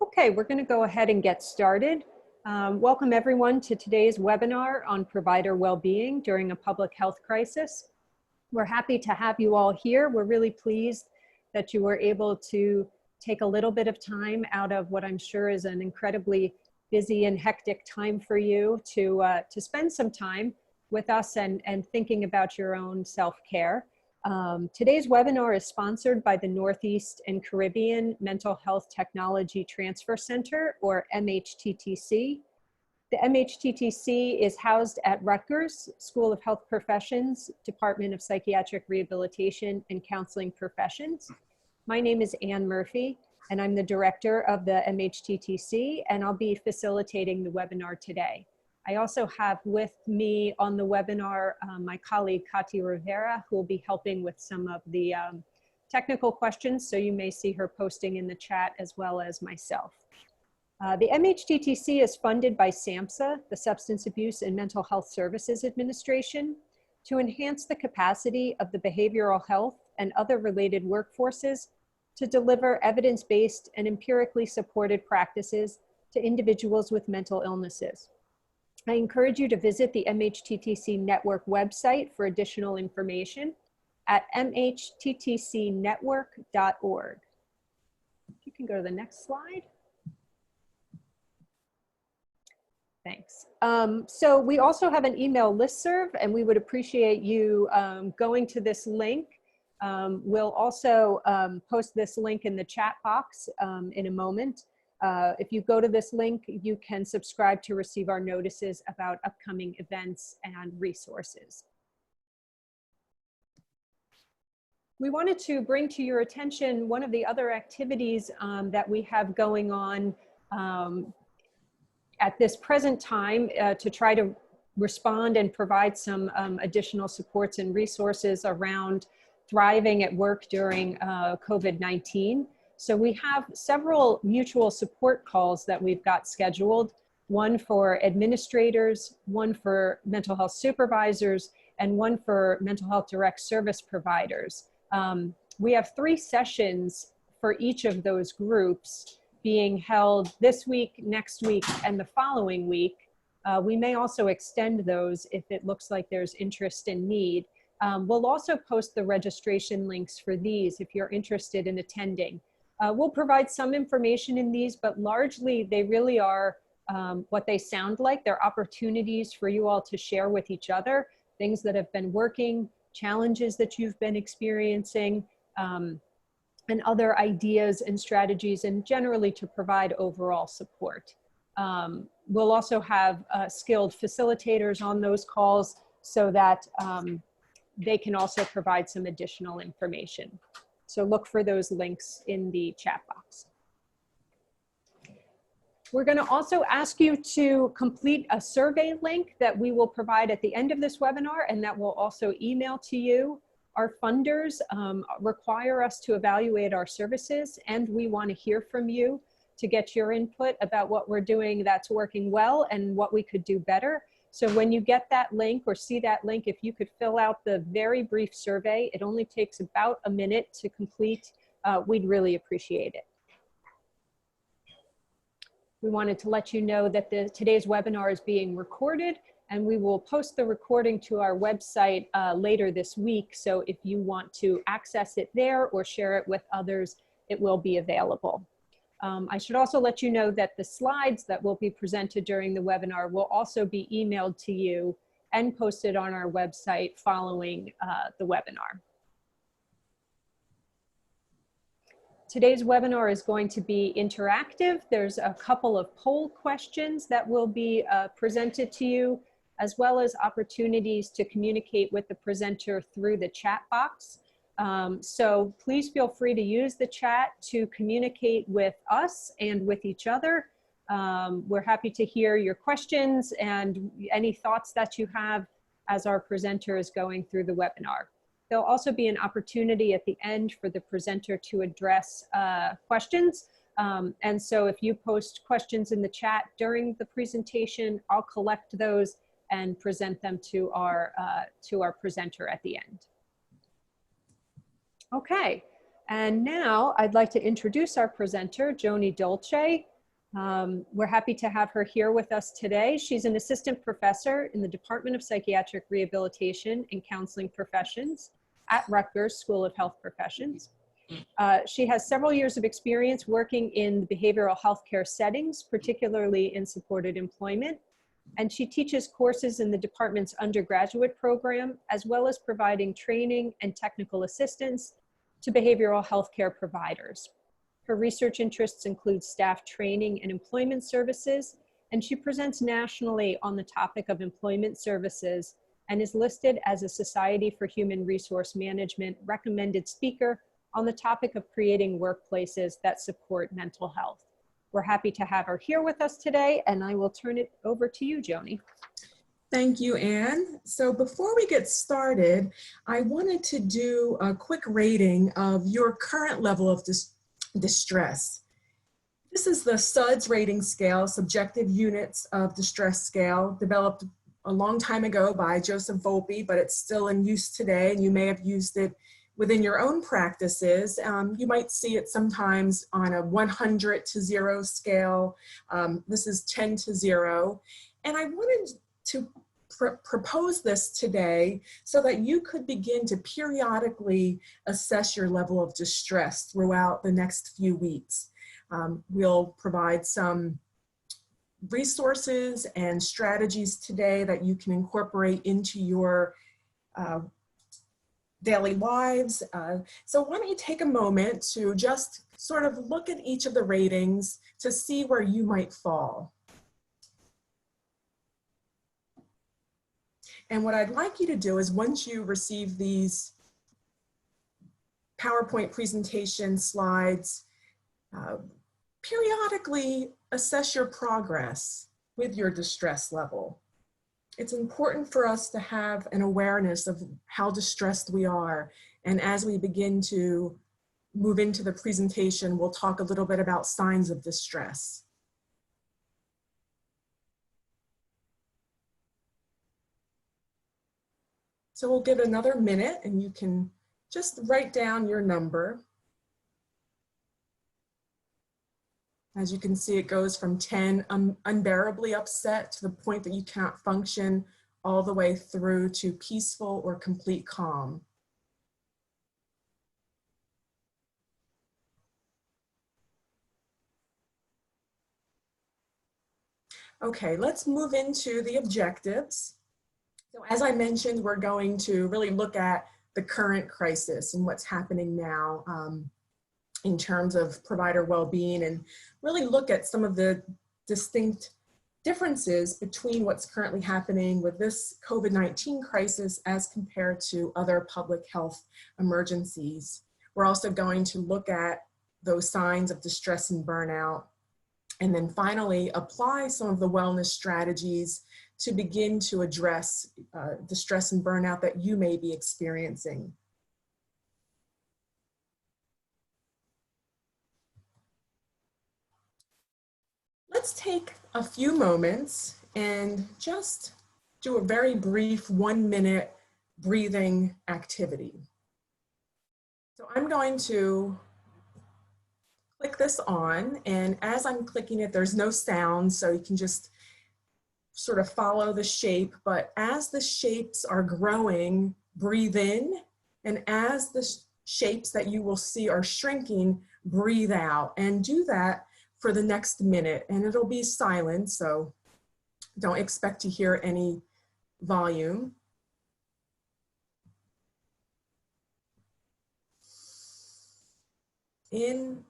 Okay, we're going to go ahead and get started. Welcome everyone to today's webinar on provider well-being during a public health crisis. We're happy to have you all here. We're really pleased that you were able to take a little bit of time out of what I'm sure is an incredibly busy and hectic time for you to spend some time with us and thinking about your own self-care. Today's webinar is sponsored by the Northeast and Caribbean Mental Health Technology Transfer Center, or MHTTC. The MHTTC is housed at Rutgers School of Health Professions, Department of Psychiatric Rehabilitation and Counseling Professions. My name is Ann Murphy, and I'm the director of the MHTTC, and I'll be facilitating the webinar today. I also have with me on the webinar my colleague Katia Rivera, who will be helping with some of the technical questions, so you may see her posting in the chat as well as myself. The MHTTC is funded by SAMHSA, the Substance Abuse and Mental Health Services Administration, to enhance the capacity of the behavioral health and other related workforces to deliver evidence-based and empirically supported practices to individuals with mental illnesses. I encourage you to visit the MHTTC Network website for additional information at mhttcnetwork.org. You can go to the next slide. Thanks. So we also have an email listserv, and we would appreciate you going to this link. We'll also post this link in the chat box in a moment. If you go to this link, you can subscribe to receive our notices about upcoming events and resources. We wanted to bring to your attention one of the other activities that we have going on at this present time to try to respond and provide some additional supports and resources around thriving at work during COVID-19. So we have several mutual support calls that we've got scheduled, one for administrators, one for mental health supervisors, and one for mental health direct service providers. We have 3 sessions for each of those groups being held this week, next week, and the following week. We may also extend those if it looks like there's interest and need. We'll also post the registration links for these if you're interested in attending. We'll provide some information in these, but largely they really are what they sound like. They're opportunities for you all to share with each other, things that have been working, challenges that you've been experiencing, and other ideas and strategies, and generally to provide overall support. We'll also have skilled facilitators on those calls so that they can also provide some additional information. So look for those links in the chat box. We're going to also ask you to complete a survey link that we will provide at the end of this webinar, and that will also email to you. Our funders require us to evaluate our services, and we want to hear from you to get your input about what we're doing that's working well and what we could do better. So when you get that link or see that link, if you could fill out the very brief survey, it only takes about a minute to complete, we'd really appreciate it. We wanted to let you know that today's webinar is being recorded, and we will post the recording to our website later this week. So if you want to access it there or share it with others, it will be available. I should also let you know that the slides that will be presented during the webinar will also be emailed to you and posted on our website following the webinar. Today's webinar is going to be interactive. There's a couple of poll questions that will be presented to you, as well as opportunities to communicate with the presenter through the chat box. So please feel free to use the chat to communicate with us and with each other. We're happy to hear your questions and any thoughts that you have as our presenter is going through the webinar. There'll also be an opportunity at the end for the presenter to address questions. And so if you post questions in the chat during the presentation, I'll collect those and present them to our presenter at the end. Okay, and now I'd like to introduce our presenter, Joni Dolce. We're happy to have her here with us today. She's an assistant professor in the Department of Psychiatric Rehabilitation and Counseling Professions at Rutgers School of Health Professions. She has several years of experience working in behavioral healthcare settings, particularly in supported employment. And she teaches courses in the department's undergraduate program, as well as providing training and technical assistance to behavioral healthcare providers. Her research interests include staff training and employment services, and she presents nationally on the topic of employment services and is listed as a Society for Human Resource Management recommended speaker on the topic of creating workplaces that support mental health. We're happy to have her here with us today, and I will turn it over to you, Joni. Thank you, Anne. So before we get started, I wanted to do a quick rating of your current level of distress. This is the SUDS rating scale, subjective units of distress scale, developed a long time ago by Joseph Volpe, but it's still in use today, and you may have used it within your own practices. You might see it sometimes on a 100 to 0 scale. This is 10 to 0. And I wanted to propose this today so that you could begin to periodically assess your level of distress throughout the next few weeks. We'll provide some resources and strategies today that you can incorporate into your daily lives. So why don't you take a moment to just sort of look at each of the ratings to see where you might fall. And what I'd like you to do is once you receive these PowerPoint presentation slides, periodically assess your progress with your distress level. It's important for us to have an awareness of how distressed we are. And as we begin to move into the presentation, we'll talk a little bit about signs of distress. So we'll give another minute and you can just write down your number. As you can see, it goes from 10, unbearably upset, to the point that you cannot function, all the way through to peaceful or complete calm. Okay, let's move into the objectives. So as I mentioned, we're going to really look at the current crisis and what's happening now in terms of provider well-being, and really look at some of the distinct differences between what's currently happening with this COVID-19 crisis as compared to other public health emergencies. We're also going to look at those signs of distress and burnout, and then finally apply some of the wellness strategies to begin to address distress and burnout that you may be experiencing. Let's take a few moments and just do a very brief 1-minute breathing activity. So I'm going to click this on, and as I'm clicking it, there's no sound, so you can just sort of follow the shape. But as the shapes are growing, breathe in, and as the shapes that you will see are shrinking, breathe out, and do that for the next minute, and it'll be silent, so don't expect to hear any volume. In,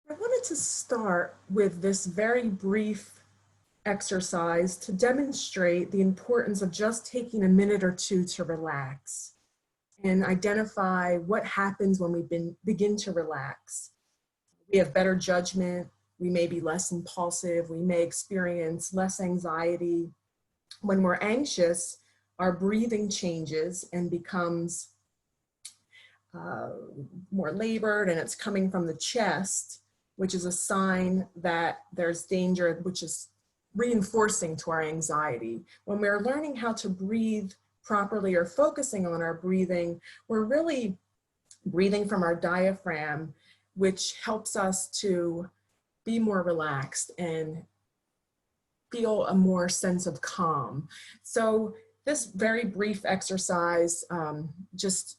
I wanted to start with this very brief exercise to demonstrate the importance of just taking a minute or two to relax and identify what happens when we begin to relax. We have better judgment, we may be less impulsive, we may experience less anxiety. When we're anxious, our breathing changes and becomes more labored, and it's coming from the chest, which is a sign that there's danger, which is reinforcing to our anxiety. When we're learning how to breathe properly or focusing on our breathing, we're really breathing from our diaphragm, which helps us to be more relaxed and feel a more sense of calm. So this very brief exercise, just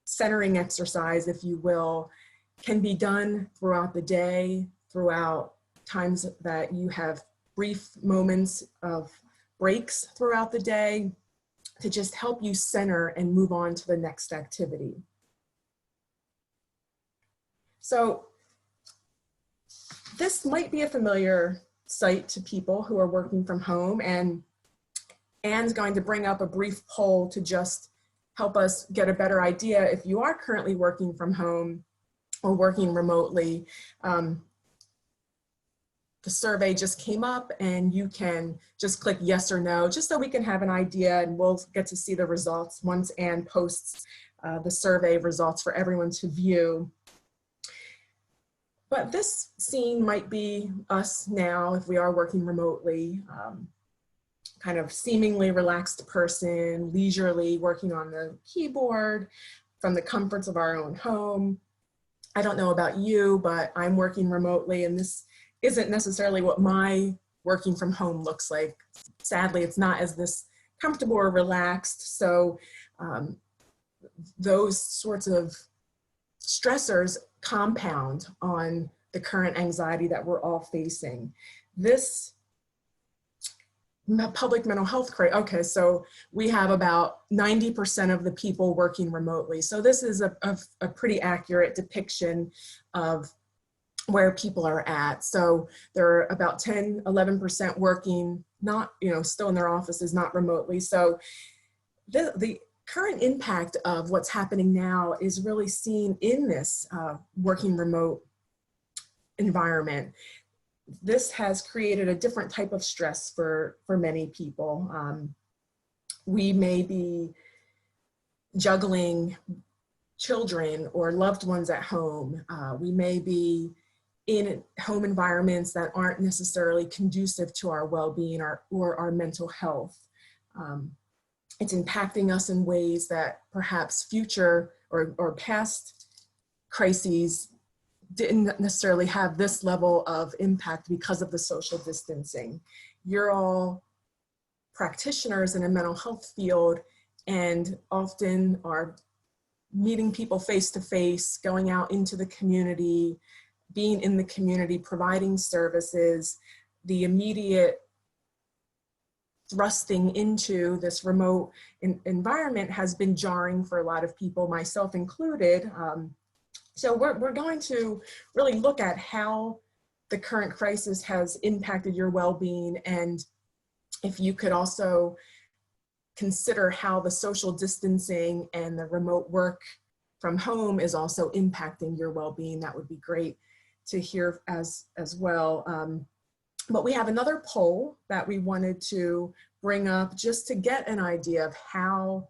centering exercise, if you will, can be done throughout the day, throughout times that you have brief moments of breaks throughout the day to just help you center and move on to the next activity. So this might be a familiar sight to people who are working from home, and Anne's going to bring up a brief poll to just help us get a better idea if you are currently working from home or working remotely. The survey just came up and you can just click yes or no, just so we can have an idea, and we'll get to see the results once Anne posts the survey results for everyone to view. But this scene might be us now if we are working remotely, kind of seemingly relaxed person, leisurely working on the keyboard from the comforts of our own home. I don't know about you, but I'm working remotely, and this isn't necessarily what my working from home looks like. Sadly, it's not as this comfortable or relaxed. So those sorts of stressors compound on the current anxiety that we're all facing. This public mental health crisis, okay, so we have about 90% of the people working remotely. So this is a pretty accurate depiction of where people are at. So there are about 10, 11% working, not, still in their offices, not remotely. So the current impact of what's happening now is really seen in this working remote environment. This has created a different type of stress for many people. We may be juggling children or loved ones at home. We may be in home environments that aren't necessarily conducive to our well-being or our mental health. It's impacting us in ways that perhaps future or past crises didn't necessarily have this level of impact because of the social distancing. You're all practitioners in a mental health field and often are meeting people face to face, going out into the community, being in the community, providing services. The immediate thrusting into this remote environment has been jarring for a lot of people, myself included. So we're going to really look at how the current crisis has impacted your well-being, and if you could also consider how the social distancing and the remote work from home is also impacting your well-being, that would be great to hear as well. But we have another poll that we wanted to bring up just to get an idea of how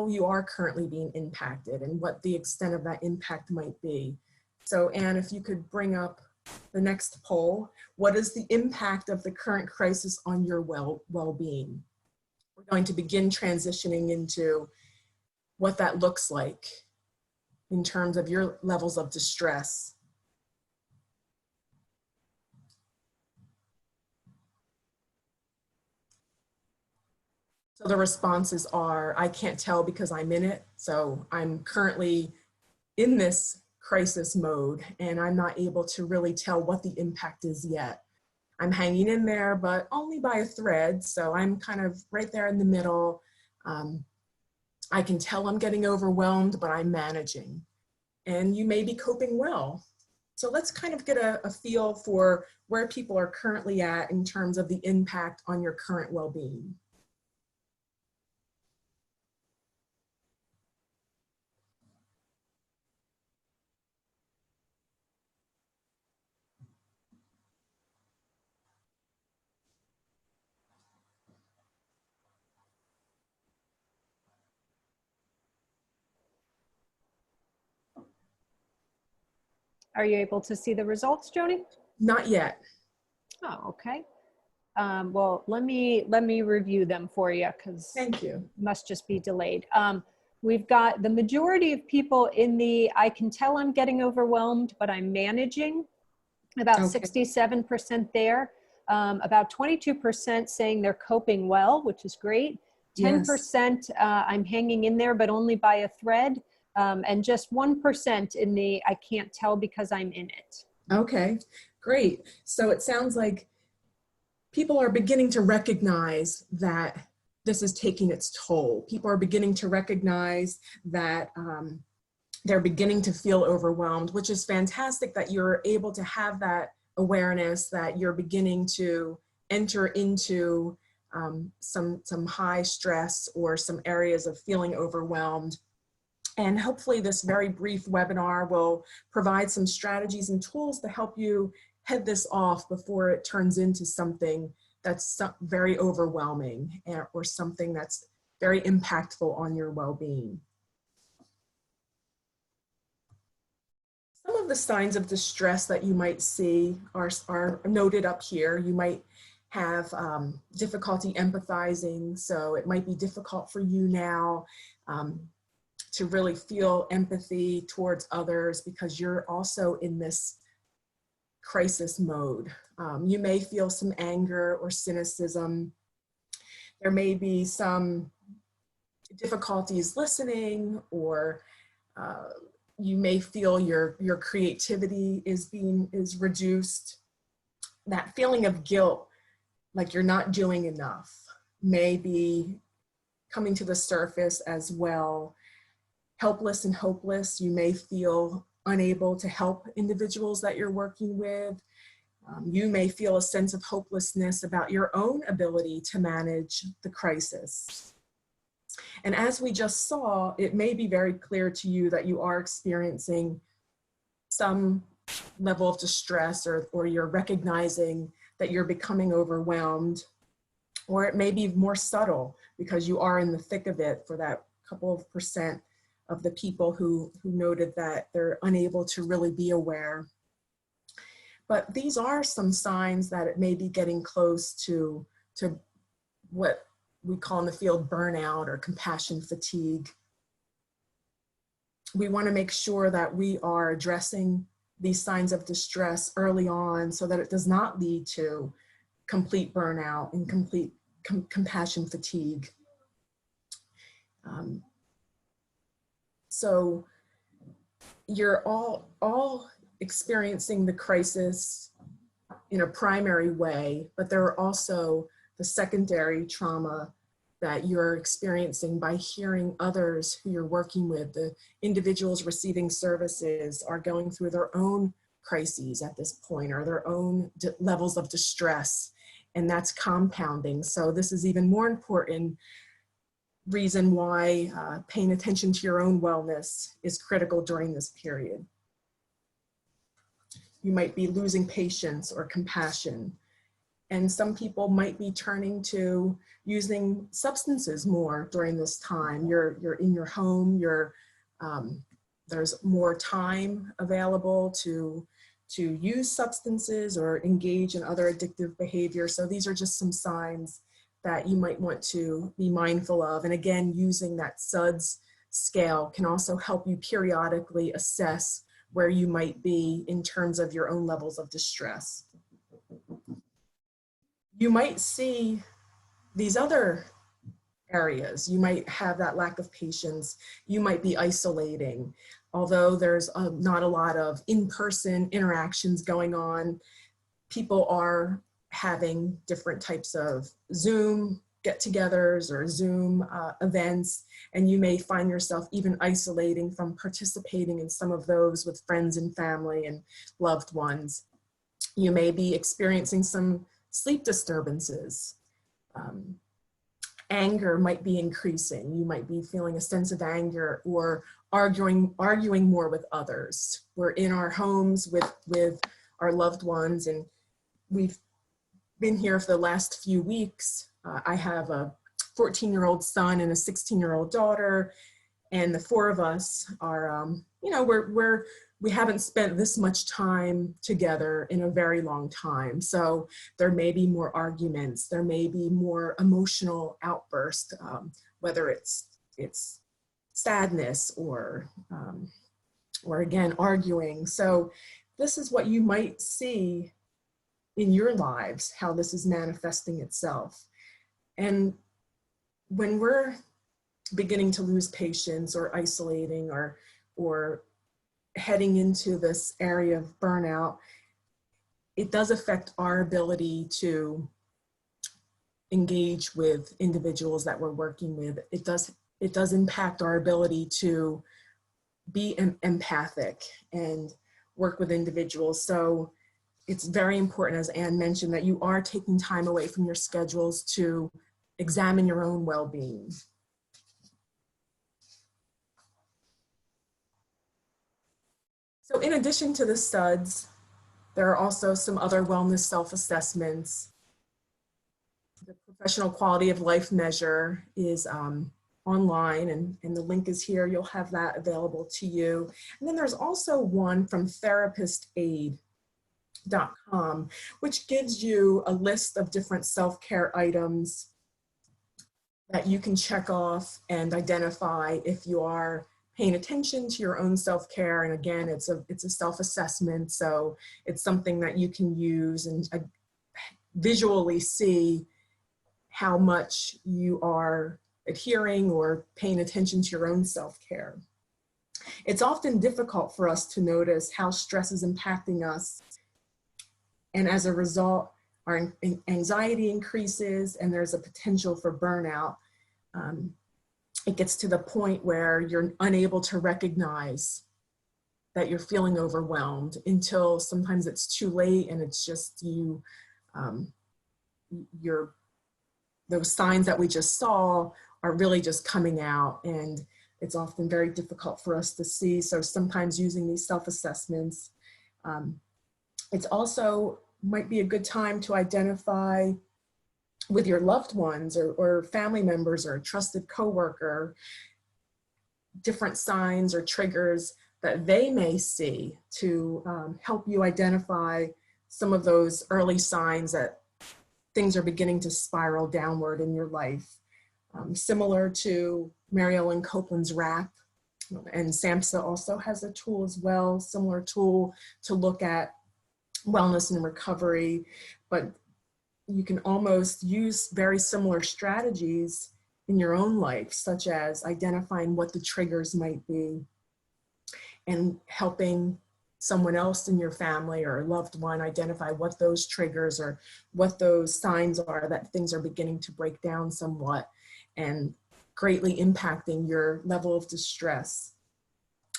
you are currently being impacted and what the extent of that impact might be. So Anne, if you could bring up the next poll, what is the impact of the current crisis on your well-being? We're going to begin transitioning into what that looks like in terms of your levels of distress. So the responses are, I can't tell because I'm in it. So I'm currently in this crisis mode and I'm not able to really tell what the impact is yet. I'm hanging in there, but only by a thread. So I'm kind of right there in the middle. I can tell I'm getting overwhelmed, but I'm managing. And you may be coping well. So let's kind of get a feel for where people are currently at in terms of the impact on your current well-being. Are you able to see the results, Joni? Not yet. Oh, okay. Well, let me review them for you because Thank you. must just be delayed. We've got the majority of people in the, I can tell I'm getting overwhelmed, but I'm managing, about Okay. 67% there. About 22% saying they're coping well, which is great. 10% I'm hanging in there, but only by a thread. And just 1% in the, I can't tell because I'm in it. Okay, great. So it sounds like people are beginning to recognize that this is taking its toll. People are beginning to recognize that they're beginning to feel overwhelmed, which is fantastic that you're able to have that awareness, that you're beginning to enter into some high stress or some areas of feeling overwhelmed. And hopefully this very brief webinar will provide some strategies and tools to help you head this off before it turns into something that's very overwhelming or something that's very impactful on your well-being. Some of the signs of distress that you might see are noted up here. You might have difficulty empathizing, so it might be difficult for you now to really feel empathy towards others because you're also in this crisis mode. You may feel some anger or cynicism. There may be some difficulties listening, or you may feel your creativity is reduced. That feeling of guilt, like you're not doing enough, may be coming to the surface as well. Helpless and hopeless, you may feel unable to help individuals that you're working with. You may feel a sense of hopelessness about your own ability to manage the crisis. And as we just saw, it may be very clear to you that you are experiencing some level of distress, or you're recognizing that you're becoming overwhelmed, or it may be more subtle because you are in the thick of it for that couple of percent of the people who noted that they're unable to really be aware. But these are some signs that it may be getting close to what we call in the field burnout or compassion fatigue. We want to make sure that we are addressing these signs of distress early on so that it does not lead to complete burnout and complete compassion fatigue. So you're all experiencing the crisis in a primary way, but there are also the secondary trauma that you're experiencing by hearing others who you're working with. The individuals receiving services are going through their own crises at this point, or their own levels of distress, and that's compounding. So this is even more important reason why paying attention to your own wellness is critical during this period. You might be losing patience or compassion. And some people might be turning to using substances more during this time. You're in your home, there's more time available to use substances or engage in other addictive behavior. So these are just some signs that you might want to be mindful of. And again, using that SUDS scale can also help you periodically assess where you might be in terms of your own levels of distress. You might see these other areas. You might have that lack of patience. You might be isolating. Although there's not a lot of in-person interactions going on, people are having different types of Zoom get-togethers or Zoom events, and you may find yourself even isolating from participating in some of those with friends and family and loved ones. You may be experiencing some sleep disturbances. Anger might be increasing. You might be feeling a sense of anger or arguing more with others. We're in our homes with our loved ones, and we've been here for the last few weeks. I have a 14-year-old son and a 16-year-old daughter, and the four of us are, we haven't spent this much time together in a very long time. So there may be more arguments, there may be more emotional outbursts, whether it's sadness or again, arguing. So this is what you might see in your lives, how this is manifesting itself. And when we're beginning to lose patience or isolating or heading into this area of burnout, it does affect our ability to engage with individuals that we're working with. It does impact our ability to be empathic and work with individuals. So it's very important, as Anne mentioned, that you are taking time away from your schedules to examine your own well-being. So in addition to the SUDS, there are also some other wellness self-assessments. The Professional Quality of Life Measure is online, and the link is here. You'll have that available to you. And then there's also one from therapistaid.com, which gives you a list of different self-care items that you can check off and identify if you are paying attention to your own self-care. And again, it's a self-assessment, so it's something that you can use and visually see how much you are adhering or paying attention to your own self-care. It's often difficult for us to notice how stress is impacting us, and as a result, our anxiety increases and there's a potential for burnout. It gets to the point where you're unable to recognize that you're feeling overwhelmed until sometimes it's too late, and it's just those signs that we just saw are really just coming out, and it's often very difficult for us to see. So sometimes using these self-assessments, it's also might be a good time to identify with your loved ones or family members or a trusted coworker, different signs or triggers that they may see to help you identify some of those early signs that things are beginning to spiral downward in your life. Similar to Mary Ellen Copeland's RAP, and SAMHSA also has a tool as well, similar tool to look at wellness and recovery, but you can almost use very similar strategies in your own life, such as identifying what the triggers might be and helping someone else in your family or a loved one identify what those triggers or what those signs are that things are beginning to break down somewhat and greatly impacting your level of distress.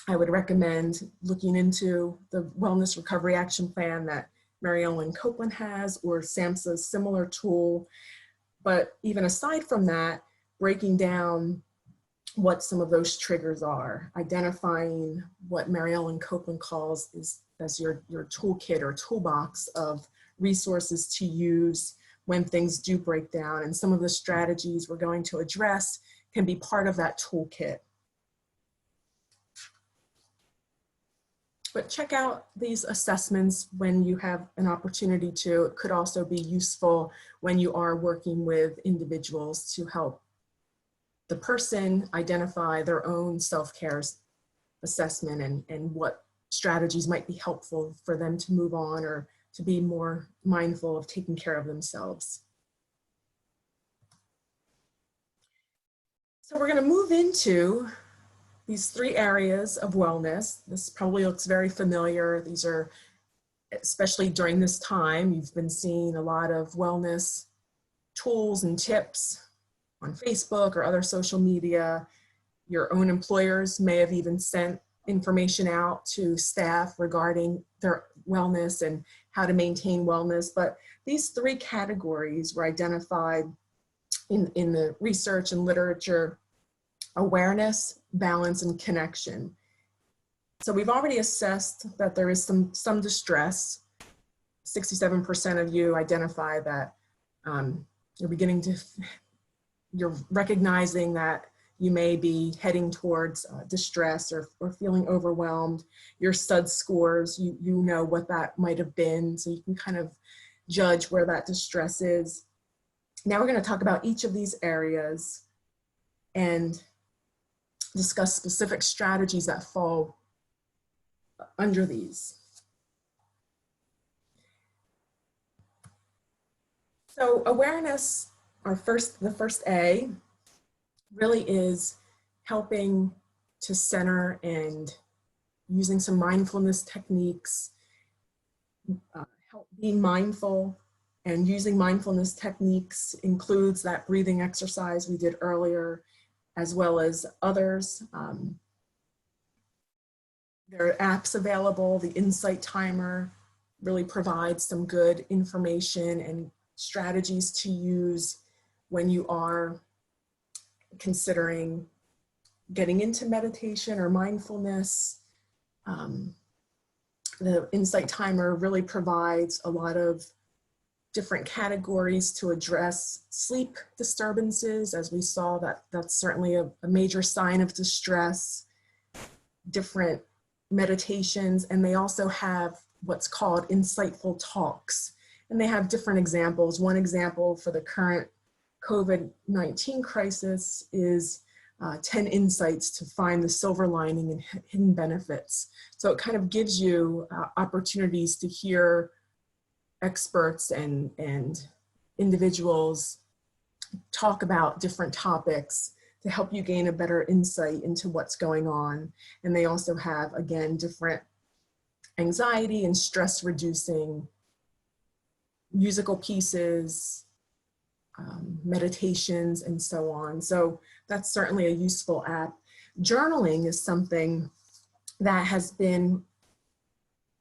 I would recommend looking into the Wellness Recovery Action Plan that Mary Ellen Copeland has, or SAMHSA's similar tool. But even aside from that, breaking down what some of those triggers are, identifying what Mary Ellen Copeland calls as your toolkit or toolbox of resources to use when things do break down. And some of the strategies we're going to address can be part of that toolkit. But check out these assessments when you have an opportunity to. It could also be useful when you are working with individuals to help the person identify their own self-care assessment and what strategies might be helpful for them to move on or to be more mindful of taking care of themselves. So we're going to move into these three areas of wellness. This probably looks very familiar. These are, especially during this time, you've been seeing a lot of wellness tools and tips on Facebook or other social media. Your own employers may have even sent information out to staff regarding their wellness and how to maintain wellness. But these three categories were identified in the research and literature: awareness, balance, and connection. So we've already assessed that there is some distress. 67% of you identify that you're recognizing that you may be heading towards distress or feeling overwhelmed. Your SUD scores, you know what that might have been, so you can kind of judge where that distress is. Now we're going to talk about each of these areas and discuss specific strategies that fall under these. So awareness, the first A, really is helping to center and using some mindfulness techniques, being mindful. And using mindfulness techniques includes that breathing exercise we did earlier, as well as others. There are apps available. The Insight Timer really provides some good information and strategies to use when you are considering getting into meditation or mindfulness. The Insight Timer really provides a lot of different categories to address sleep disturbances. As we saw, that's certainly a major sign of distress. Different meditations, and they also have what's called insightful talks, and they have different examples. One example for the current COVID-19 crisis is 10 insights to find the silver lining and hidden benefits. So it kind of gives you opportunities to hear experts and individuals talk about different topics to help you gain a better insight into what's going on. And they also have, again, different anxiety and stress reducing musical pieces, meditations, and so on. So that's certainly a useful app. Journaling is something that has been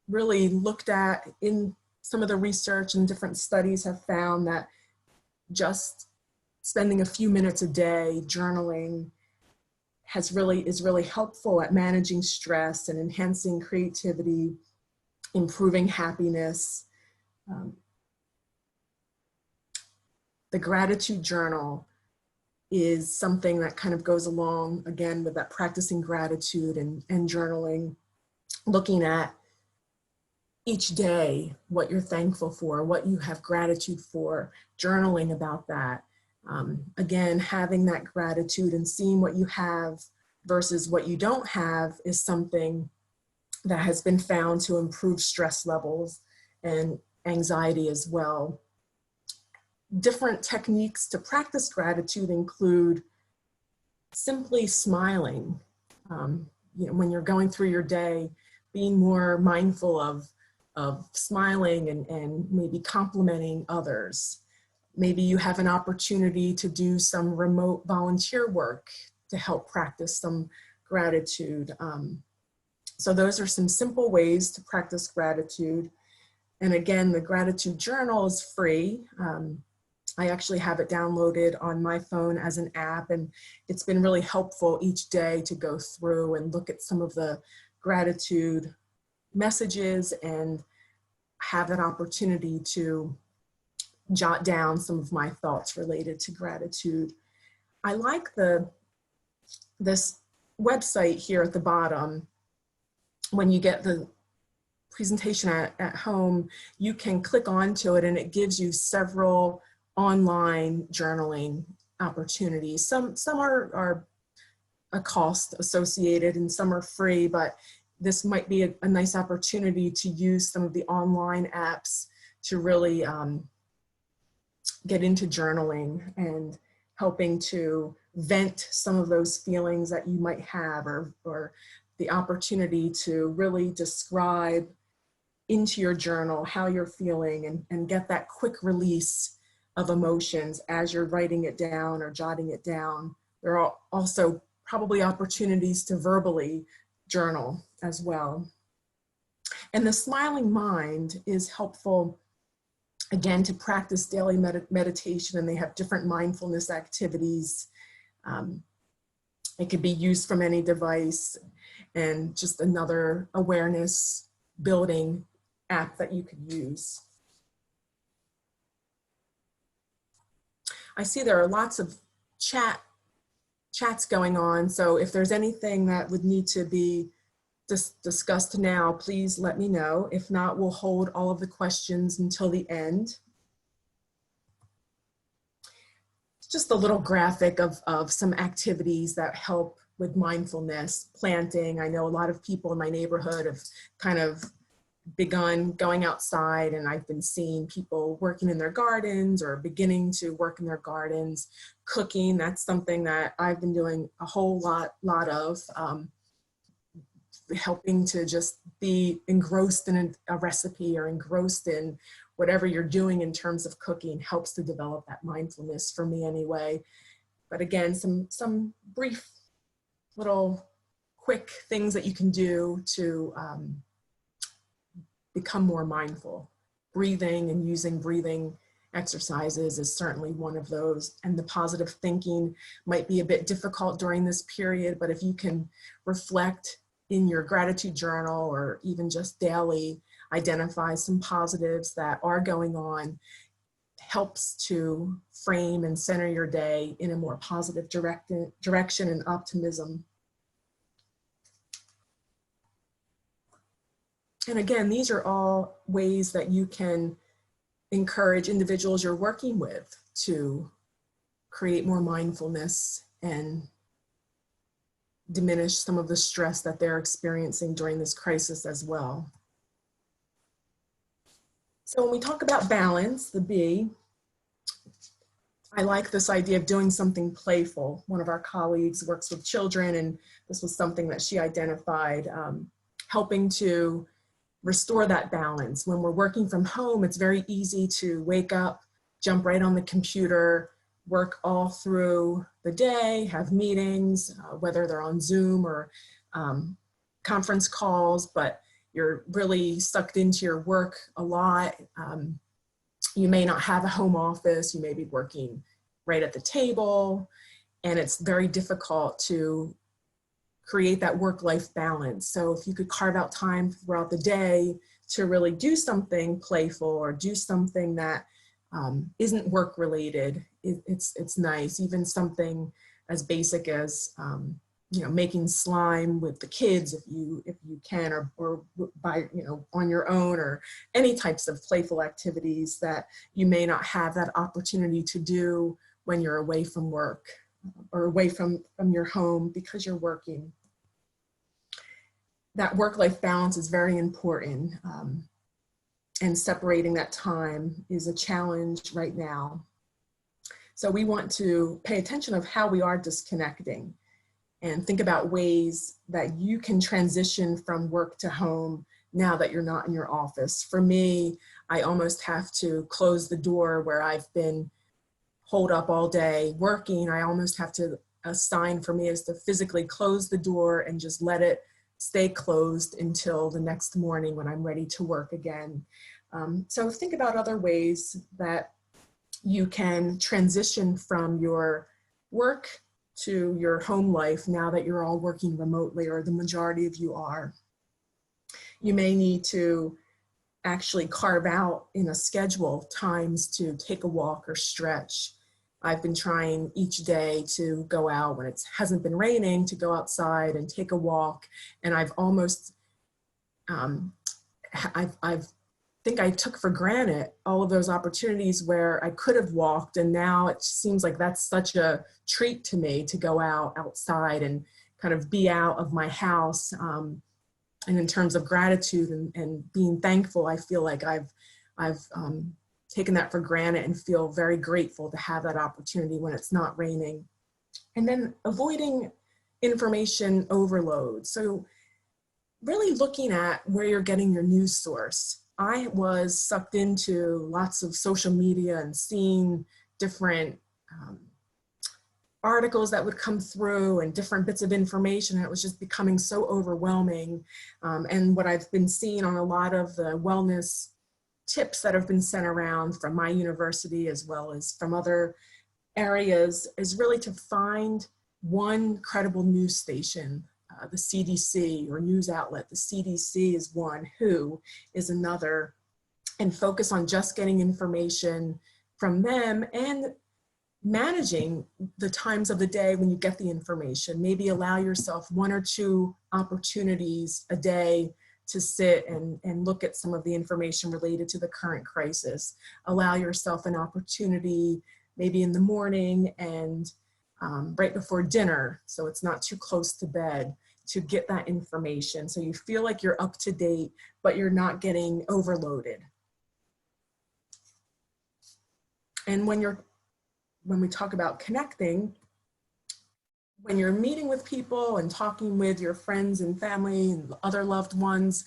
really looked at in some of the research, and different studies have found that just spending a few minutes a day journaling is really helpful at managing stress and enhancing creativity, improving happiness. The gratitude journal is something that kind of goes along, again, with that practicing gratitude and journaling, looking at each day what you're thankful for, what you have gratitude for, journaling about that. Again, having that gratitude and seeing what you have versus what you don't have is something that has been found to improve stress levels and anxiety as well. Different techniques to practice gratitude include simply smiling. When you're going through your day, being more mindful of smiling and maybe complimenting others. Maybe you have an opportunity to do some remote volunteer work to help practice some gratitude. So those are some simple ways to practice gratitude. And again, the gratitude journal is free. I actually have it downloaded on my phone as an app, and it's been really helpful each day to go through and look at some of the gratitude messages and have an opportunity to jot down some of my thoughts related to gratitude. I like this website here at the bottom. When you get the presentation at home, you can click onto it and it gives you several online journaling opportunities. Some are a cost associated and some are free, but this might be a nice opportunity to use some of the online apps to really get into journaling and helping to vent some of those feelings that you might have, or the opportunity to really describe into your journal how you're feeling and get that quick release of emotions as you're writing it down or jotting it down. There are also probably opportunities to verbally journal as well. And the smiling mind is helpful, again, to practice daily meditation, and they have different mindfulness activities. It could be used from any device, and just another awareness building app that you could use. I see there are lots of chats going on, so if there's anything that would need to be discussed now, please let me know. If not, we'll hold all of the questions until the end. Just a little graphic of some activities that help with mindfulness. Planting. I know a lot of people in my neighborhood have kind of begun going outside, and I've been seeing people working in their gardens or beginning to work in their gardens. Cooking, that's something that I've been doing a whole lot of, helping to just be engrossed in a recipe or engrossed in whatever you're doing in terms of cooking helps to develop that mindfulness, for me anyway. But again, some brief little quick things that you can do to become more mindful. Breathing and using breathing exercises is certainly one of those. And the positive thinking might be a bit difficult during this period, but if you can reflect in your gratitude journal or even just daily, identify some positives that are going on, helps to frame and center your day in a more positive direction and optimism. And again, these are all ways that you can encourage individuals you're working with to create more mindfulness and diminish some of the stress that they're experiencing during this crisis as well. So when we talk about balance, the B, I like this idea of doing something playful. One of our colleagues works with children, and this was something that she identified, helping to restore that balance. When we're working from home, it's very easy to wake up, jump right on the computer, work all through the day, have meetings, whether they're on Zoom or conference calls, but you're really sucked into your work a lot. You may not have a home office, you may be working right at the table, and it's very difficult to create that work-life balance. So if you could carve out time throughout the day to really do something playful or do something that isn't work-related, it's nice. Even something as basic as making slime with the kids if you can, or by on your own, or any types of playful activities that you may not have that opportunity to do when you're away from work or away from your home because you're working. That work-life balance is very important, and separating that time is a challenge right now. So we want to pay attention of how we are disconnecting and think about ways that you can transition from work to home now that you're not in your office. For me, I almost have to close the door where I've been holed up all day working. I almost have to, a sign for me is to physically close the door and just let it stay closed until the next morning when I'm ready to work again. So think about other ways that you can transition from your work to your home life now that you're all working remotely, or the majority of you are. You may need to actually carve out in a schedule times to take a walk or stretch. I've been trying each day to go out when it hasn't been raining, to go outside and take a walk. And I've almost, I think I took for granted all of those opportunities where I could have walked. And now it seems like that's such a treat to me to go outside and kind of be out of my house. And in terms of gratitude and being thankful, I feel like I've taken that for granted and feel very grateful to have that opportunity when it's not raining. And then avoiding information overload. So really looking at where you're getting your news source. I was sucked into lots of social media and seeing different articles that would come through and different bits of information. It was just becoming so overwhelming. And what I've been seeing on a lot of the wellness tips that have been sent around from my university as well as from other areas is really to find one credible news station, the CDC, or news outlet. The CDC is one, WHO is another, and focus on just getting information from them and managing the times of the day when you get the information. Maybe allow yourself 1 or 2 opportunities a day to sit and look at some of the information related to the current crisis. Allow yourself an opportunity maybe in the morning and right before dinner, so it's not too close to bed, to get that information so you feel like you're up to date, but you're not getting overloaded. And when we talk about connecting, when you're meeting with people and talking with your friends and family and other loved ones,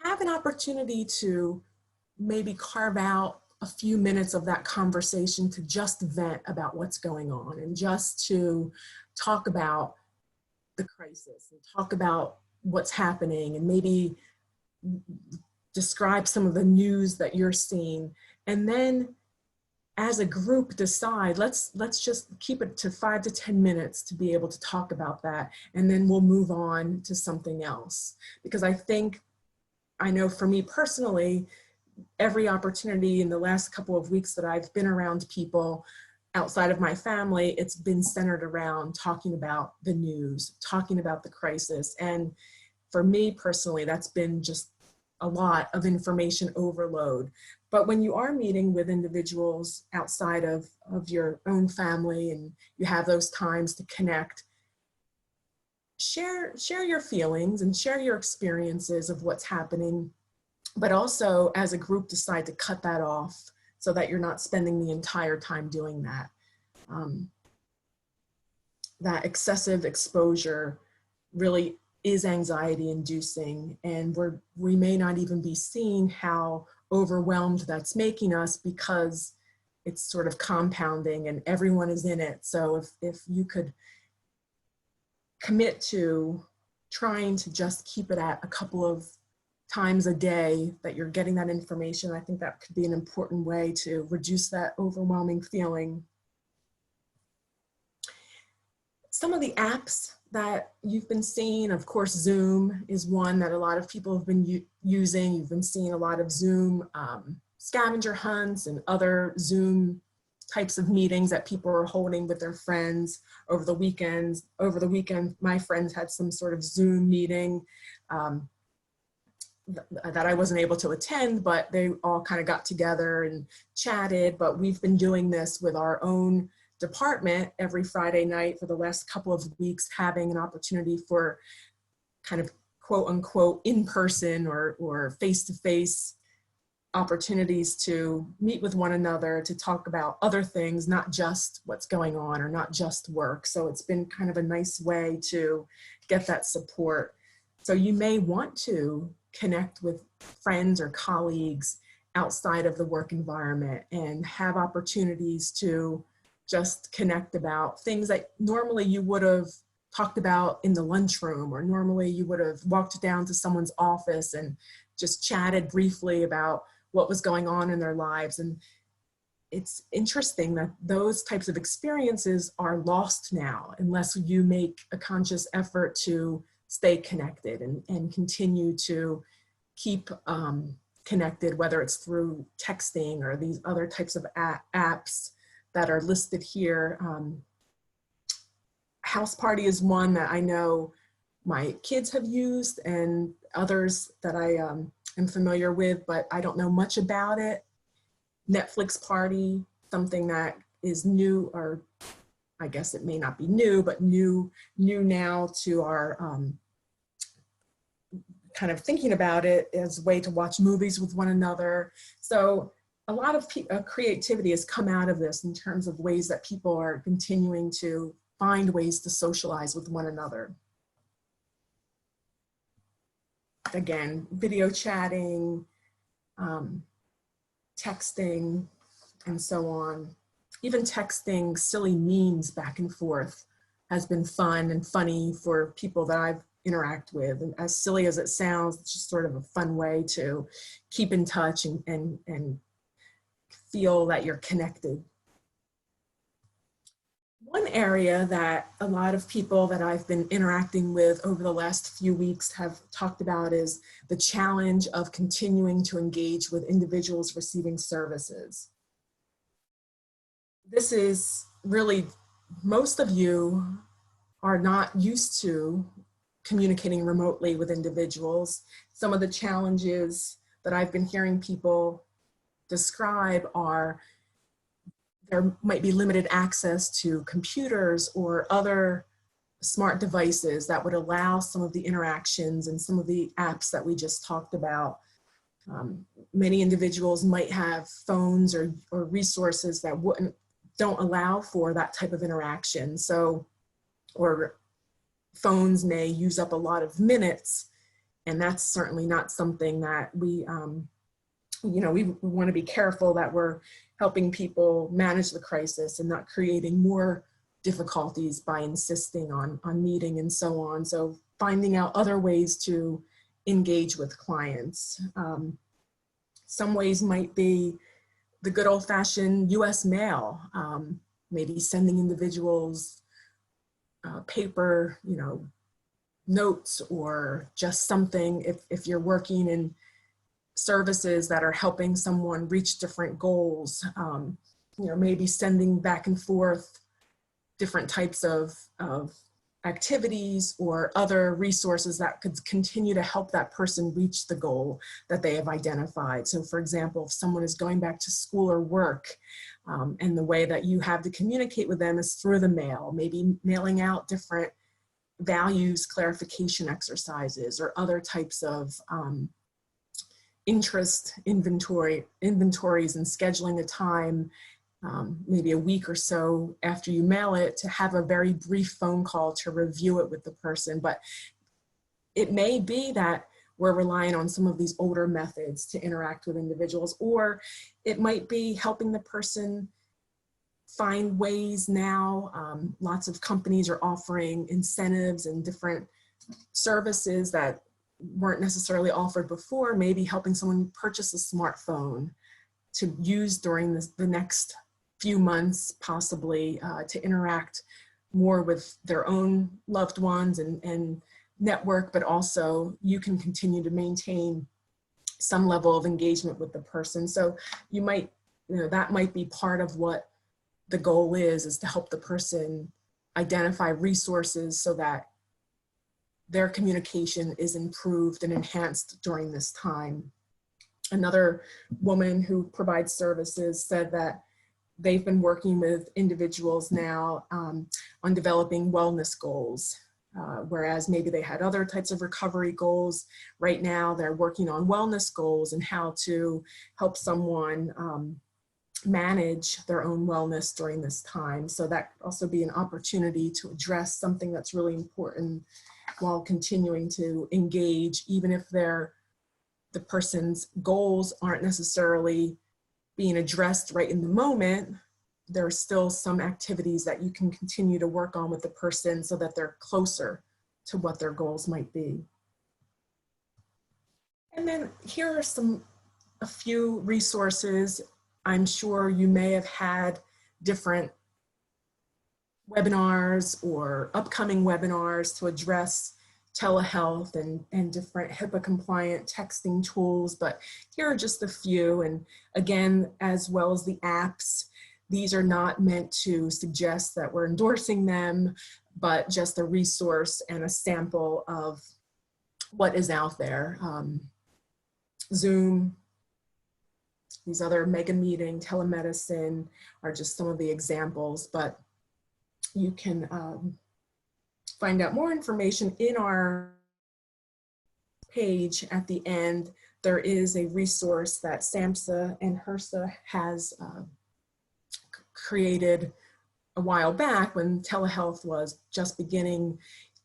have an opportunity to maybe carve out a few minutes of that conversation to just vent about what's going on and just to talk about the crisis and talk about what's happening and maybe describe some of the news that you're seeing. And then as a group decide, let's just keep it to 5 to 10 minutes to be able to talk about that. And then we'll move on to something else. Because I know for me personally, every opportunity in the last couple of weeks that I've been around people outside of my family, it's been centered around talking about the news, talking about the crisis. And for me personally, that's been just a lot of information overload. But when you are meeting with individuals outside of your own family and you have those times to connect, share your feelings and share your experiences of what's happening, but also as a group decide to cut that off so that you're not spending the entire time doing that. That excessive exposure really is anxiety inducing, and we may not even be seeing how overwhelmed that's making us because it's sort of compounding and everyone is in it. So if you could commit to trying to just keep it at a couple of times a day that you're getting that information, I think that could be an important way to reduce that overwhelming feeling. Some of the apps that you've been seeing, of course, Zoom is one that a lot of people have been using. You've been seeing a lot of Zoom scavenger hunts and other Zoom types of meetings that people are holding with their friends over the weekends. Over the weekend, my friends had some sort of Zoom meeting that I wasn't able to attend, but they all kind of got together and chatted. But we've been doing this with our own department every Friday night for the last couple of weeks, having an opportunity for kind of quote unquote in-person or face-to-face opportunities to meet with one another, to talk about other things, not just what's going on or not just work. So it's been kind of a nice way to get that support. So you may want to connect with friends or colleagues outside of the work environment and have opportunities to just connect about things that normally you would have talked about in the lunchroom, or normally you would have walked down to someone's office and just chatted briefly about what was going on in their lives. And it's interesting that those types of experiences are lost now unless you make a conscious effort to stay connected and continue to keep connected, whether it's through texting or these other types of apps that are listed here. House Party is one that I know my kids have used, and others that I am familiar with, but I don't know much about it. Netflix Party, something that is new, or I guess it may not be new, but new now to our kind of thinking about it as a way to watch movies with one another. So a lot of creativity has come out of this in terms of ways that people are continuing to find ways to socialize with one another. again, video chatting, texting, and so on. Even texting silly memes back and forth has been fun and funny for people that I've interact with. And as silly as it sounds, it's just sort of a fun way to keep in touch and feel that you're connected. One area that a lot of people that I've been interacting with over the last few weeks have talked about is the challenge of continuing to engage with individuals receiving services. This is really, most of you are not used to communicating remotely with individuals. Some of the challenges that I've been hearing people describe are there might be limited access to computers or other smart devices that would allow some of the interactions and some of the apps that we just talked about. Many individuals might have phones or resources that don't allow for that type of interaction. So, or phones may use up a lot of minutes, and that's certainly not something that we we want to be careful that we're helping people manage the crisis and not creating more difficulties by insisting on meeting and so on. So finding out other ways to engage with clients. Some ways might be the good old-fashioned US mail, maybe sending individuals paper, notes, or just something if you're working in services that are helping someone reach different goals, maybe sending back and forth different types of activities or other resources that could continue to help that person reach the goal that they have identified. So for example, if someone is going back to school or work, and the way that you have to communicate with them is through the mail, maybe mailing out different values clarification exercises or other types of interest inventories, and scheduling a time, maybe a week or so after you mail it, to have a very brief phone call to review it with the person. But it may be that we're relying on some of these older methods to interact with individuals, or it might be helping the person find ways now. Lots of companies are offering incentives and different services that weren't necessarily offered before, maybe helping someone purchase a smartphone to use during the next few months, possibly to interact more with their own loved ones and network, but also you can continue to maintain some level of engagement with the person. So you might, that might be part of what the goal is to help the person identify resources so that their communication is improved and enhanced during this time. Another woman who provides services said that they've been working with individuals now on developing wellness goals, whereas maybe they had other types of recovery goals. Right now they're working on wellness goals and how to help someone manage their own wellness during this time. So that could also be an opportunity to address something that's really important while continuing to engage, even if the person's goals aren't necessarily being addressed right in the moment. There are still some activities that you can continue to work on with the person so that they're closer to what their goals might be. And then here are a few resources. I'm sure you may have had different webinars or upcoming webinars to address telehealth and different HIPAA compliant texting tools, but here are just a few. And again, as well as the apps, these are not meant to suggest that we're endorsing them, but just a resource and a sample of what is out there. Zoom, these other mega meeting, telemedicine are just some of the examples, but you can find out more information in our page at the end. There is a resource that SAMHSA and HRSA has created a while back when telehealth was just beginning,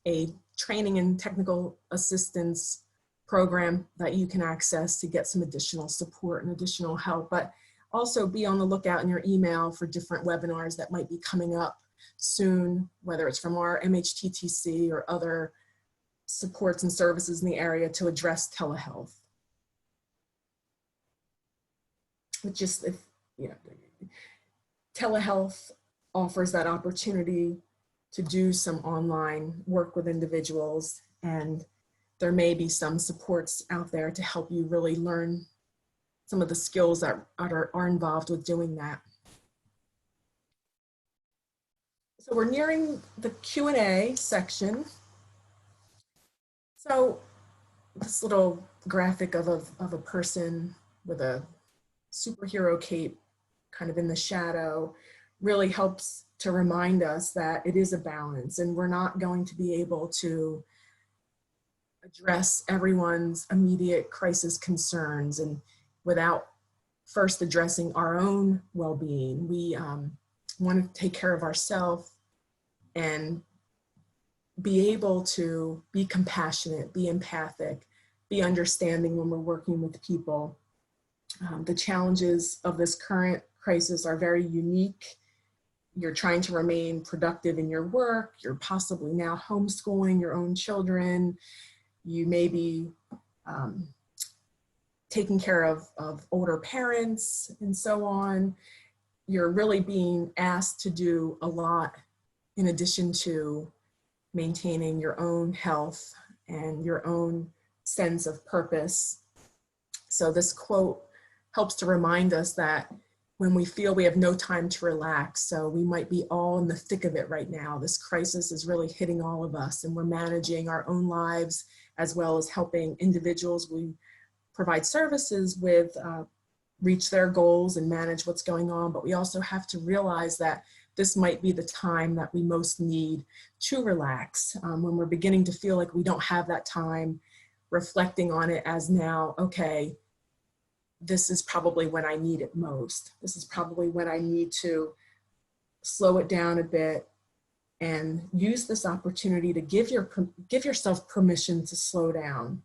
a training and technical assistance program that you can access to get some additional support and additional help. But also be on the lookout in your email for different webinars that might be coming up soon, whether it's from our MHTTC or other supports and services in the area to address telehealth. Just if, you know, telehealth offers that opportunity to do some online work with individuals, and there may be some supports out there to help you really learn some of the skills that are involved with doing that. So we're nearing the Q&A section. So this little graphic of a person with a superhero cape kind of in the shadow really helps to remind us that it is a balance, and we're not going to be able to address everyone's immediate crisis concerns and without first addressing our own well-being. We want to take care of ourselves and be able to be compassionate, be empathic, be understanding when we're working with people. The challenges of this current crisis are very unique. You're trying to remain productive in your work. You're possibly now homeschooling your own children. You may be taking care of older parents and so on. You're really being asked to do a lot in addition to maintaining your own health and your own sense of purpose. So this quote helps to remind us that when we feel we have no time to relax, so we might be all in the thick of it right now. This crisis is really hitting all of us, and we're managing our own lives as well as helping individuals we provide services with reach their goals and manage what's going on. But we also have to realize that this might be the time that we most need to relax. When we're beginning to feel like we don't have that time, reflecting on it as now, okay, this is probably when I need it most. This is probably when I need to slow it down a bit and use this opportunity to give yourself permission to slow down.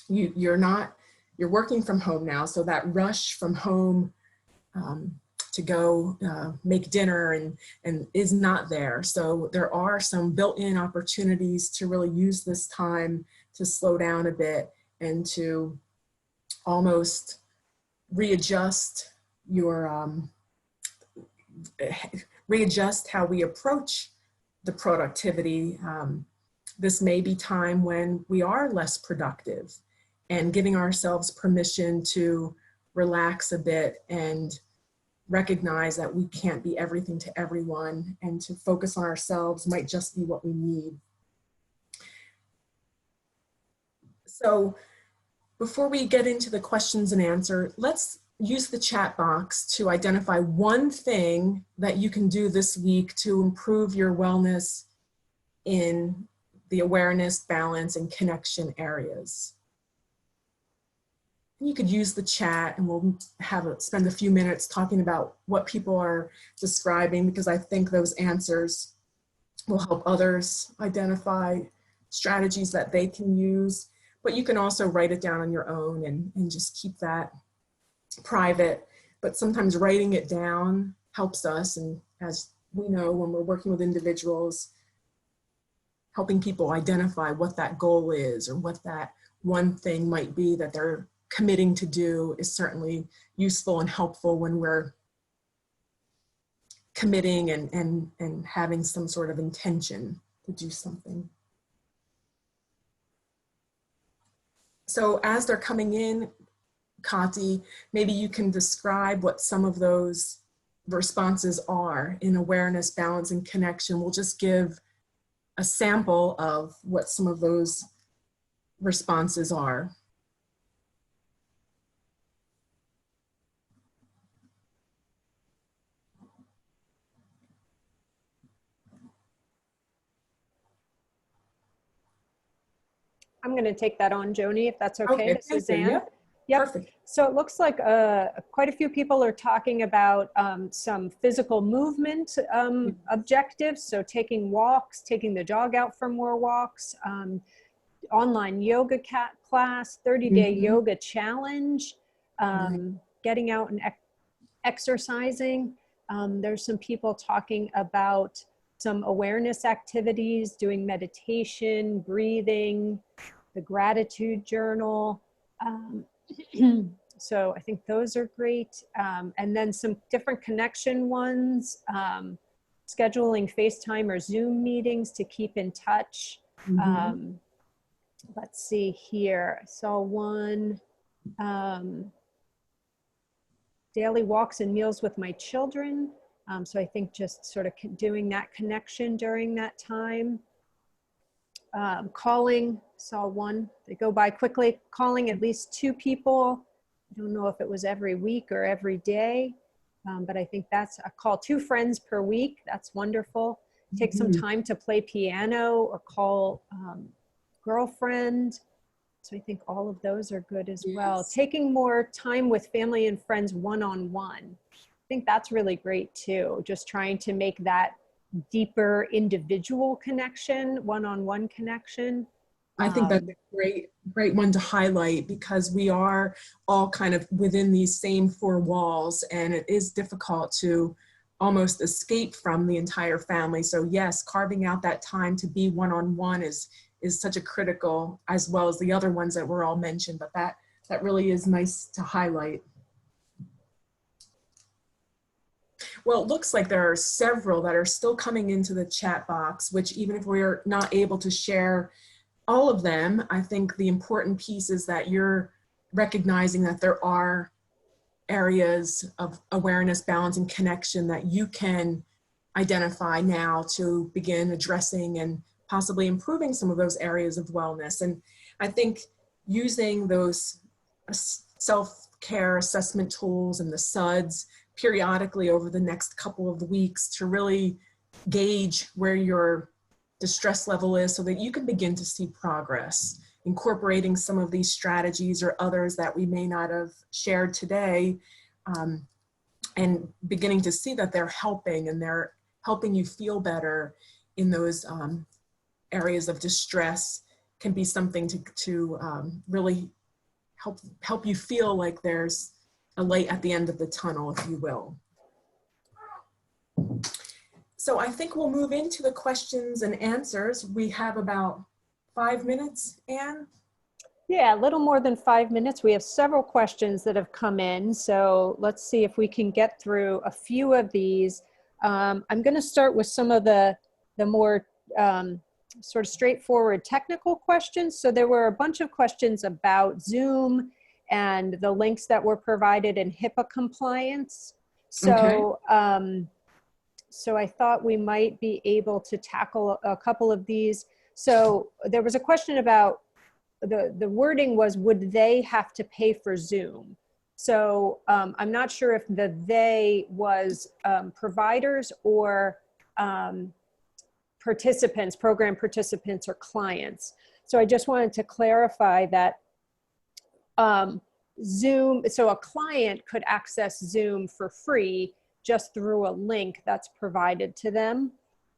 You're working from home now, so that rush from home to go make dinner and is not there. So there are some built-in opportunities to really use this time to slow down a bit and to almost readjust readjust how we approach the productivity. This may be time when we are less productive, and giving ourselves permission to relax a bit and recognize that we can't be everything to everyone, and to focus on ourselves might just be what we need. So before we get into the questions and answer, let's use the chat box to identify one thing that you can do this week to improve your wellness in the awareness, balance, and connection areas. You could use the chat, and we'll spend a few minutes talking about what people are describing, because I think those answers will help others identify strategies that they can use. But you can also write it down on your own and just keep that private. But sometimes writing it down helps us, and as we know, when we're working with individuals, helping people identify what that goal is or what that one thing might be that they're committing to do is certainly useful and helpful when we're committing and having some sort of intention to do something. So as they're coming in, Kati, maybe you can describe what some of those responses are in awareness, balance, and connection. We'll just give a sample of what some of those responses are. I'm going to take that on, Joni, if that's okay. Okay, This is Anne. yep. Yep. Perfect. So it looks like quite a few people are talking about some physical movement objectives. So taking walks, taking the dog out for more walks, online yoga class, 30-day Mhm. yoga challenge, Right. getting out and exercising. There's some people talking about some awareness activities, doing meditation, breathing, the gratitude journal. So I think those are great. And then some different connection ones, scheduling FaceTime or Zoom meetings to keep in touch. Mhm. Let's see here. I saw one, daily walks and meals with my children. So I think just sort of doing that connection during that time. Calling, saw one, they go by quickly, calling at least 2 people. I don't know if it was every week or every day, but I think that's a call 2 friends per week. That's wonderful. Take some Mhm. time to play piano or call girlfriend. So I think all of those are good as well. Yes. Taking more time with family and friends one-on-one. I think that's really great too. Just trying to make that deeper individual connection, one-on-one connection. I think that's a great one to highlight because we are all kind of within these same 4 walls, and it is difficult to almost escape from the entire family. So yes, carving out that time to be one-on-one is such a critical, as well as the other ones that were all mentioned, but that really is nice to highlight. Well, it looks like there are several that are still coming into the chat box, which even if we're not able to share all of them, I think the important piece is that you're recognizing that there are areas of awareness, balance, and connection that you can identify now to begin addressing and possibly improving some of those areas of wellness. And I think using those self-care assessment tools and the SUDS periodically over the next couple of weeks to really gauge where your distress level is so that you can begin to see progress, incorporating some of these strategies or others that we may not have shared today, and beginning to see that they're helping and they're helping you feel better in those areas of distress can be something to really help you feel like there's a light at the end of the tunnel, if you will. So I think we'll move into the questions and answers. We have about 5 minutes, Anne? Yeah, a little more than 5 minutes. We have several questions that have come in. So let's see if we can get through a few of these. I'm going to start with some of the more sort of straightforward technical questions. So there were a bunch of questions about Zoom and the links that were provided in HIPAA compliance. So, Okay. so I thought we might be able to tackle a couple of these. So there was a question about the wording was, would they have to pay for Zoom? So I'm not sure if the they was providers or participants, program participants or clients. So I just wanted to clarify that Zoom, so a client could access Zoom for free just through a link that's provided to them.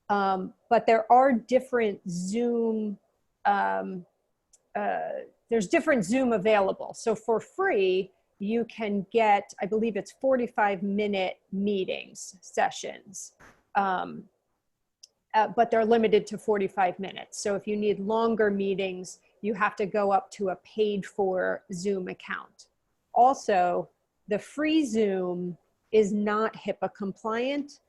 But there are different Zoom, there's different Zoom available. So for free, you can get, I believe it's 45-minute meetings, sessions. But they're limited to 45 minutes. So if you need longer meetings, you have to go up to a paid for Zoom account. Also, the free Zoom is not HIPAA compliant,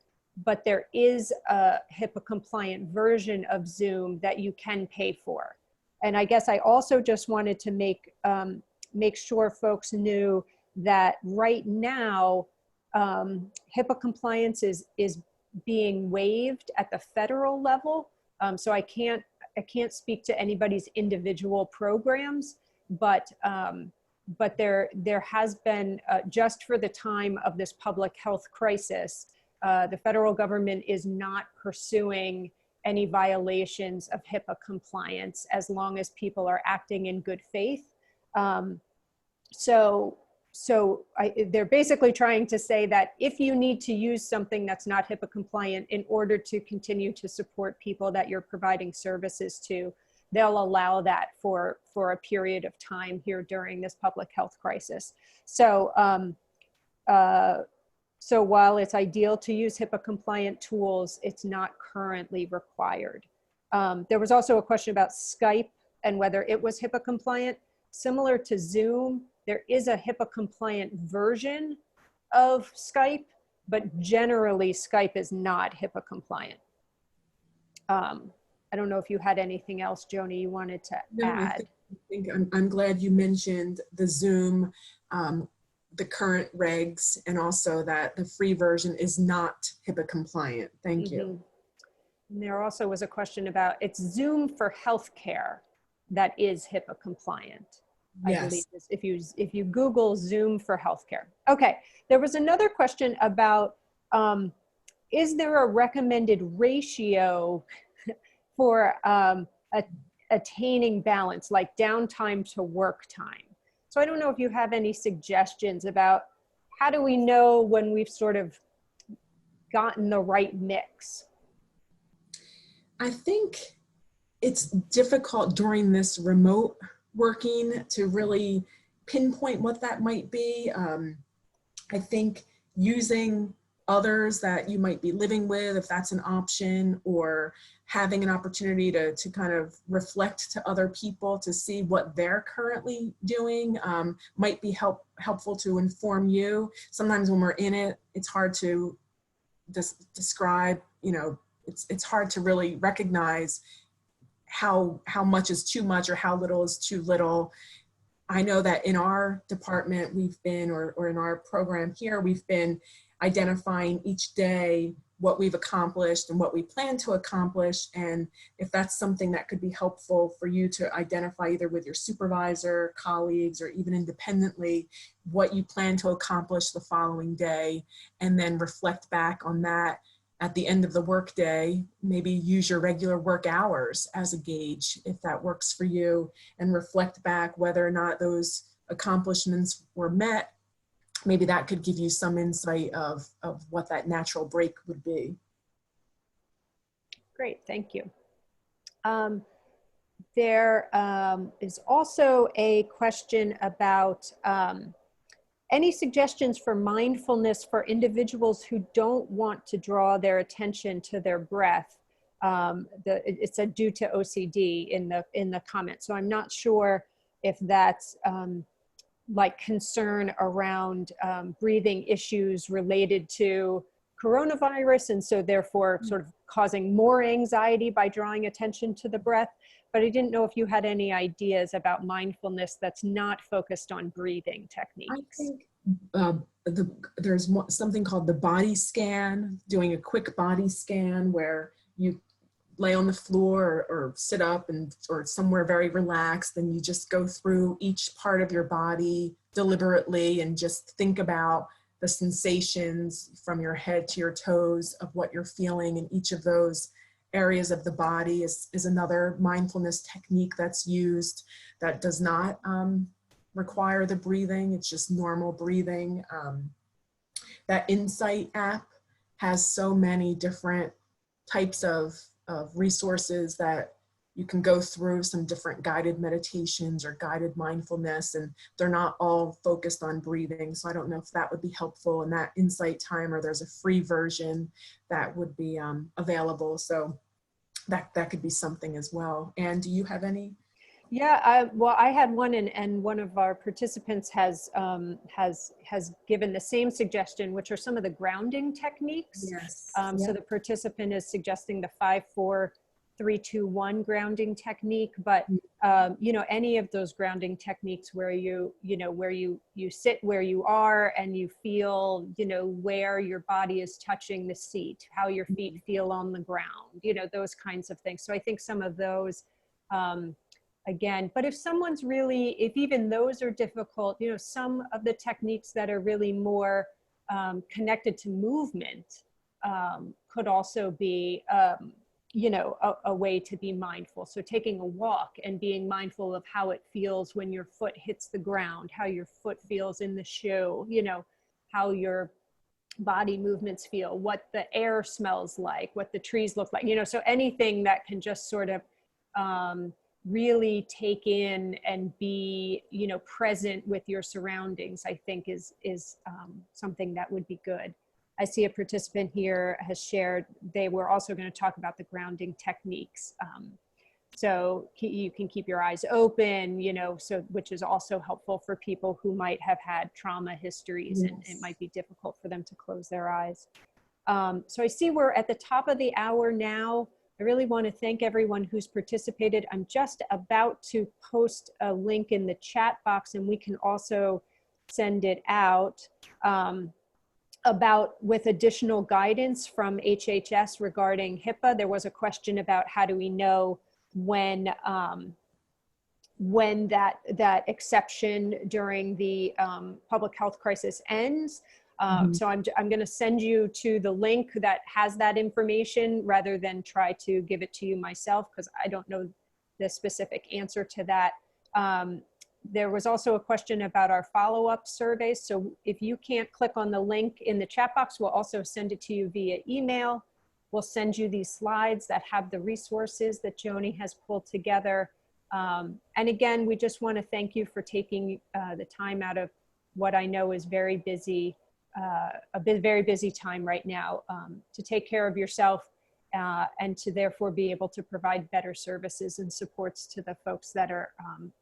but there is a HIPAA compliant version of Zoom that you can pay for. And I guess I also just wanted to make sure folks knew that right now, HIPAA compliance is being waived at the federal level. So I can't speak to anybody's individual programs, but there has been, just for the time of this public health crisis, the federal government is not pursuing any violations of HIPAA compliance as long as people are acting in good faith. They're basically trying to say that if you need to use something that's not HIPAA compliant in order to continue to support people that you're providing services to, they'll allow that for a period of time here during this public health crisis. So, so while it's ideal to use HIPAA compliant tools, it's not currently required. There was also a question about Skype and whether it was HIPAA compliant. Similar to Zoom, there is a HIPAA compliant version of Skype, but generally Skype is not HIPAA compliant. I don't know if you had anything else, Joni, you wanted to add. I think I'm glad you mentioned the Zoom, the current regs, and also that the free version is not HIPAA compliant. Thank you. And there also was a question about, it's Zoom for healthcare that is HIPAA compliant. Yes. I believe if you Google Zoom for healthcare. Okay, there was another question about, is there a recommended ratio for attaining balance, like downtime to work time? So I don't know if you have any suggestions about how do we know when we've sort of gotten the right mix? I think it's difficult during this remote working to really pinpoint what that might be. I think using others that you might be living with, if that's an option, or having an opportunity to kind of reflect to other people to see what they're currently doing might be helpful to inform you. Sometimes when we're in it, it's hard to describe, you know, it's hard to really recognize how much is too much or how little is too little. I know that in our department, we've been, or in our program here, we've been identifying each day what we've accomplished and what we plan to accomplish. And if that's something that could be helpful for you to identify either with your supervisor, colleagues, or even independently, what you plan to accomplish the following day, and then reflect back on that at the end of the workday. Maybe use your regular work hours as a gauge if that works for you, and reflect back whether or not those accomplishments were met. Maybe that could give you some insight of what that natural break would be. Great, thank you. There is also a question about any suggestions for mindfulness for individuals who don't want to draw their attention to their breath. It's a due to OCD in the comments. So I'm not sure if that's like concern around breathing issues related to coronavirus, and so therefore sort of causing more anxiety by drawing attention to the breath. But I didn't know if you had any ideas about mindfulness that's not focused on breathing techniques. I think there's something called the body scan, doing a quick body scan where you lay on the floor or sit up or somewhere very relaxed, and you just go through each part of your body deliberately and just think about the sensations from your head to your toes of what you're feeling in each of those areas of the body is another mindfulness technique that's used that does not require the breathing. It's just normal breathing. That Insight app has so many different types of resources that you can go through, some different guided meditations or guided mindfulness, and they're not all focused on breathing. So I don't know if that would be helpful in that Insight timer. There's a free version that would be available. So that could be something as well. And do you have any? Yeah, well, I had one, and one of our participants has given the same suggestion, which are some of the grounding techniques. Yes. So the participant is suggesting the 5-4-3-2-1 grounding technique, but you know, any of those grounding techniques where you sit where you are and you feel, you know, where your body is touching the seat, how your feet feel on the ground, you know, those kinds of things. So I think some of those. Again, but if someone's really, if even those are difficult, you know, some of the techniques that are really more connected to movement could also be, you know, a way to be mindful. So taking a walk and being mindful of how it feels when your foot hits the ground, how your foot feels in the shoe, you know, how your body movements feel, what the air smells like, what the trees look like, you know, so anything that can just sort of, really take in and be, you know, present with your surroundings, I think is something that would be good. I see a participant here has shared, they were also going to talk about the grounding techniques. So you can keep your eyes open, you know, so which is also helpful for people who might have had trauma histories. Yes. And it might be difficult for them to close their eyes. So I see we're at the top of the hour now. I really want to thank everyone who's participated. I'm just about to post a link in the chat box, and we can also send it out about with additional guidance from HHS regarding HIPAA. There was a question about how do we know when that exception during the public health crisis ends. So I'm going to send you to the link that has that information rather than try to give it to you myself, because I don't know the specific answer to that. There was also a question about our follow-up surveys. So if you can't click on the link in the chat box, we'll also send it to you via email. We'll send you these slides that have the resources that Joni has pulled together. And again, we just want to thank you for taking the time out of what I know is very busy, very busy time right now, to take care of yourself and to therefore be able to provide better services and supports to the folks that are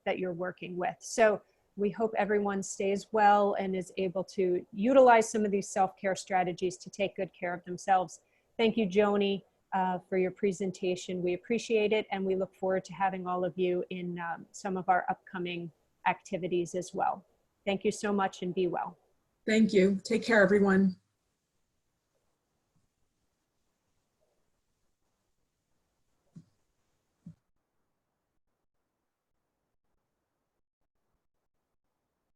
that you're working with. So we hope everyone stays well and is able to utilize some of these self-care strategies to take good care of themselves. Thank you, Joni, for your presentation. We appreciate it, and we look forward to having all of you in some of our upcoming activities as well. Thank you so much, and be well. Thank you. Take care, everyone.